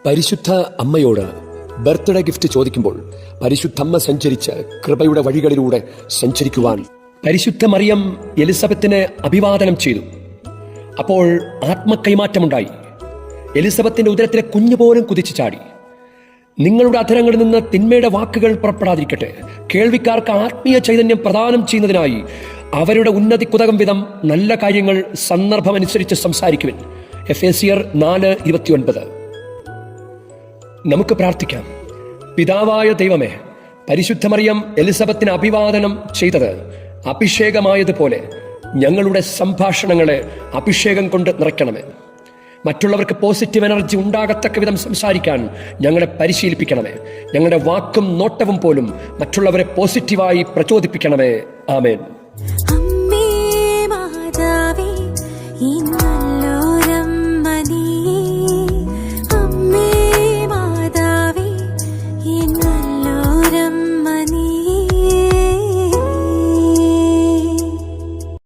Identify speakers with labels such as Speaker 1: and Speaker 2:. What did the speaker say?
Speaker 1: പരിശുദ്ധ അമ്മയോട് birthday gift ചോദിക്കുമ്പോൾ പരിശുദ്ധമ്മ സഞ്ചരിച്ച് കൃപയുടെ വഴികളിലൂടെ സഞ്ചരിക്കുവാൻ പരിശുദ്ധ മറിയം എലിസബത്തിനെ അഭിവാദനം ചെയ്തു. അപ്പോൾ ആത്മകൈമാറ്റമുണ്ടായി. എലിസബത്തിന്റെ ഉദരത്തിലെ കുഞ്ഞു പോലും കുതിച്ചു ചാടി. നിങ്ങളുടെ അധരങ്ങളിൽ നിന്ന് തിന്മയുടെ വാക്കുകൾ പുറപ്പെടാതിരിക്കട്ടെ. കേൾവിക്കാർക്ക് ആത്മീയ ചൈതന്യം പ്രദാനം ചെയ്യുന്നതിനായി അവരുടെ ഉന്നതിക്കുതകം വിധം നല്ല കാര്യങ്ങൾ സന്ദർഭമനുസരിച്ച് സംസാരിക്കുവിൻ. എഫേസ്യർ 4:29. നമുക്ക് പ്രാർത്ഥിക്കാം. പിതാവായ ദൈവമേ, പരിശുദ്ധ മറിയം എലിസബത്തിന് അഭിവാദനം ചെയ്തത് അഭിഷേകമായതുപോലെ ഞങ്ങളുടെ സംഭാഷണങ്ങളെ അഭിഷേകം കൊണ്ട് നിറയ്ക്കണമേ. മറ്റുള്ളവർക്ക് പോസിറ്റീവ് എനർജി ഉണ്ടാകത്തക്ക വിധം സംസാരിക്കാൻ ഞങ്ങളെ പരിശീലിപ്പിക്കണമേ. ഞങ്ങളുടെ വാക്കും നോട്ടവും പോലും മറ്റുള്ളവരെ പോസിറ്റീവായി പ്രചോദിപ്പിക്കണമേ. ആമേൻ.